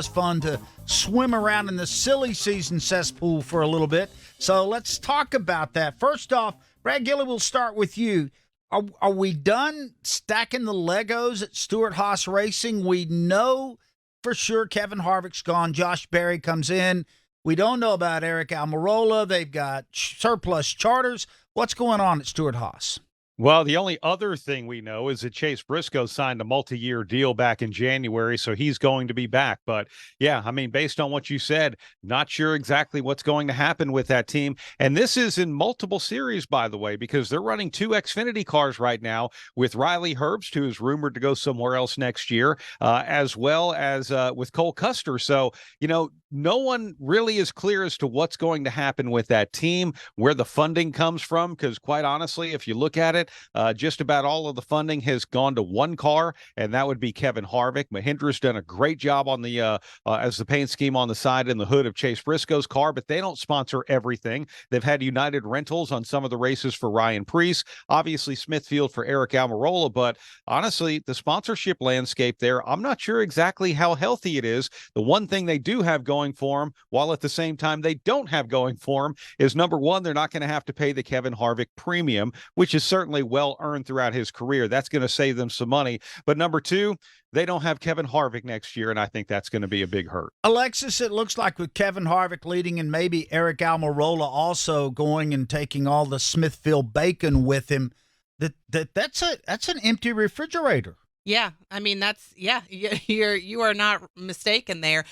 was fun to swim around in the silly season cesspool for a little bit. So let's talk about that. First off, Brad Gilly, we'll start with you. Are we done stacking the Legos at Stewart-Haas Racing? We know for sure Kevin Harvick's gone. Josh Berry comes in. We don't know about Eric Almirola. They've got surplus charters. What's going on at Stewart-Haas? Well, the only other thing we know is that Chase Briscoe signed a multi-year deal back in January, so he's going to be back. But, yeah, I mean, based on what you said, not sure exactly what's going to happen with that team. And this is in multiple series, by the way, because they're running 2 Xfinity cars right now with Riley Herbst, who is rumored to go somewhere else next year, as well as with Cole Custer. So, you know, no one really is clear as to what's going to happen with that team, where the funding comes from, because quite honestly, if you look at it, just about all of the funding has gone to one car, and that would be Kevin Harvick. Mahindra's done a great job on the as the paint scheme on the side and the hood of Chase Briscoe's car, but they don't sponsor everything. They've had United Rentals on some of the races for Ryan Preece, obviously Smithfield for Eric Almirola, but honestly, the sponsorship landscape there, I'm not sure exactly how healthy it is. The one thing they do have going for them, while at the same time they don't have going for them, is number one, they're not going to have to pay the Kevin Harvick premium, which is certainly well earned throughout his career. That's going to save them some money. But number two, they don't have Kevin Harvick next year, and I think that's going to be a big hurt. Alexis, it looks like with Kevin Harvick leading and maybe Eric Almirola also going and taking all the Smithfield bacon with him, that's an empty refrigerator. Yeah, I mean you are not mistaken there.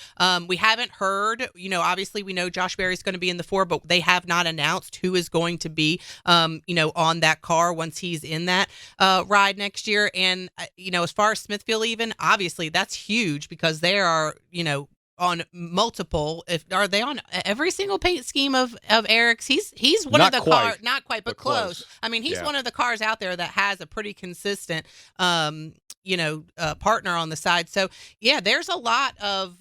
We haven't heard, obviously we know Josh Berry's going to be in the 4, but they have not announced who is going to be, on that car once he's in that ride next year. And as far as Smithfield, even obviously that's huge because they are, on multiple. Are they on every single paint scheme of Eric's? He's one of the cars, not quite, but close. I mean, he's one of the cars out there that has a pretty consistent, partner on the side. So yeah, there's a lot of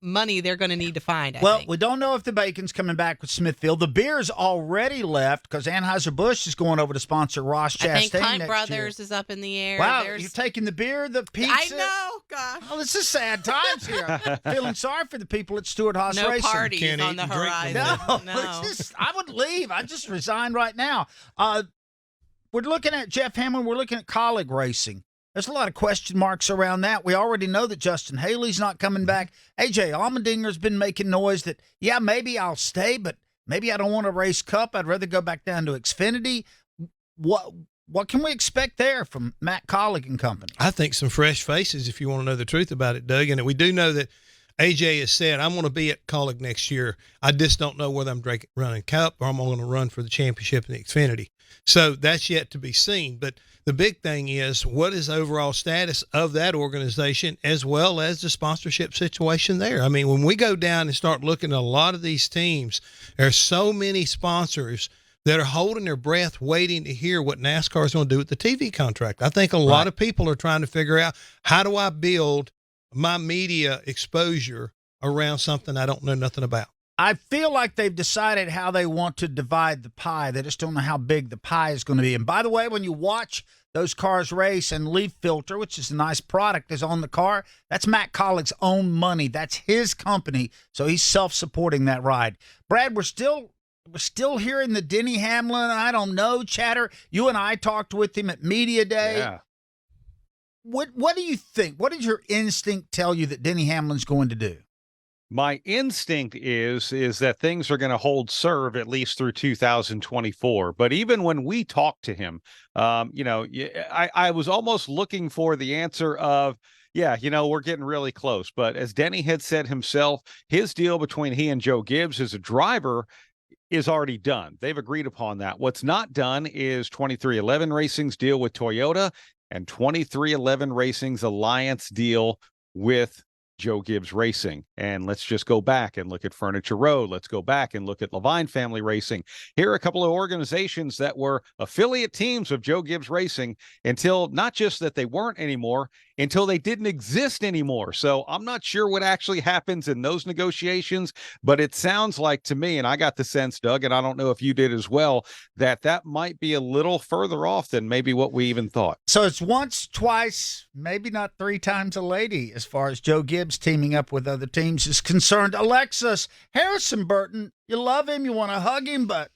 money they're going to need to find. I think. We don't know if the bacon's coming back with Smithfield. The beer's already left because Anheuser-Busch is going over to sponsor Ross Chastain. I think Hunt next Brothers year. is up in the air. Wow, you're taking the beer, the pizza. I know, gosh. Oh, this is sad times here. I'm feeling sorry for the people at Stewart-Haas Racing. No parties on the horizon. No. I would leave. I just resign right now. We're looking at Jeff Hamlin. We're looking at Kaulig Racing. There's a lot of question marks around that. We already know that Justin Haley's not coming back. A.J. Allmendinger's been making noise that, yeah, maybe I'll stay, but maybe I don't want to race Cup. I'd rather go back down to Xfinity. What can we expect there from Matt Kaulig and company? I think some fresh faces, if you want to know the truth about it, Doug. And we do know that AJ has said, I'm going to be at Kaulig next year. I just don't know whether I'm running Cup or I'm going to run for the championship in the Xfinity. So that's yet to be seen. But the big thing is, what is the overall status of that organization as well as the sponsorship situation there? I mean, when we go down and start looking at a lot of these teams, there's so many sponsors that are holding their breath waiting to hear what NASCAR is going to do with the TV contract. I think a lot of people are trying to figure out, how do I build my media exposure around something I don't know nothing about? I feel like they've decided how they want to divide the pie. They just don't know how big the pie is going to be. And by the way, when you watch those cars race and Leaf Filter, which is a nice product, is on the car, that's Matt Kaulig's own money. That's his company. So he's self-supporting that ride. Brad, we're still hearing the Denny Hamlin, I don't know, chatter. You and I talked with him at Media Day. Yeah. What do you think? What does your instinct tell you that Denny Hamlin's going to do? My instinct is that things are going to hold serve at least through 2024. But even when we talked to him, I was almost looking for the answer of, yeah, we're getting really close. But as Denny had said himself, his deal between he and Joe Gibbs as a driver is already done. They've agreed upon that. What's not done is 2311 Racing's deal with Toyota and 2311 Racing's alliance deal with Joe Gibbs Racing. And let's just go back and look at Furniture Road. Let's go back and look at Levine Family Racing. Here are a couple of organizations that were affiliate teams of Joe Gibbs Racing until not just that they weren't anymore, until they didn't exist anymore. So I'm not sure what actually happens in those negotiations, but it sounds like to me, and I got the sense, Doug, and I don't know if you did as well, that might be a little further off than maybe what we even thought. So it's once, twice, maybe not 3 times a lady as far as Joe Gibbs teams, teaming up with other teams is concerned. Alexis, Harrison Burton, you love him, you want to hug him, but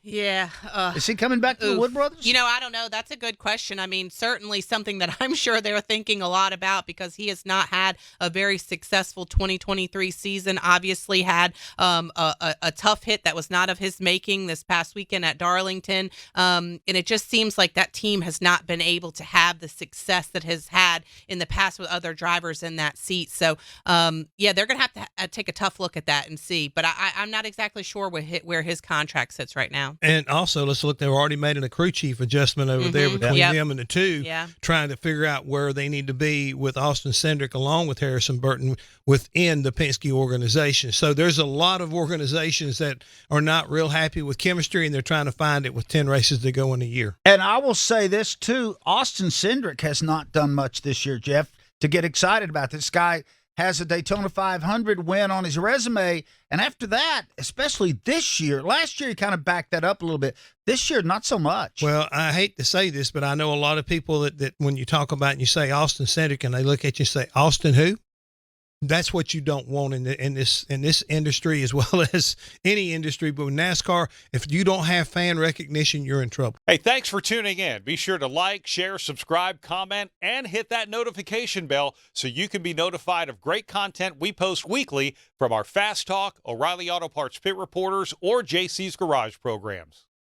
yeah. is he coming back to the Wood Brothers? I don't know. That's a good question. I mean, certainly something that I'm sure they're thinking a lot about because he has not had a very successful 2023 season. Obviously had a tough hit that was not of his making this past weekend at Darlington. And it just seems like that team has not been able to have the success that has had in the past with other drivers in that seat. So, they're going to have to take a tough look at that and see. But I'm not exactly sure where his contract sits right now. And also, let's look, they've already made a crew chief adjustment over there between them and the two, trying to figure out where they need to be with Austin Cindric along with Harrison Burton within the Penske organization. So there's a lot of organizations that are not real happy with chemistry, and they're trying to find it with 10 races to go in a year. And I will say this, too. Austin Cindric has not done much this year, Jeff, to get excited about. This guy has a Daytona 500 win on his resume. And after that, especially this year, last year he kind of backed that up a little bit. This year, not so much. Well, I hate to say this, but I know a lot of people that when you talk about and you say Austin Cindric and they look at you and say, Austin who? That's what you don't want in this industry as well as any industry. But with NASCAR, if you don't have fan recognition, you're in trouble. Hey, thanks for tuning in. Be sure to like, share, subscribe, comment, and hit that notification bell so you can be notified of great content we post weekly from our Fast Talk, O'Reilly Auto Parts Pit Reporters, or JC's Garage programs.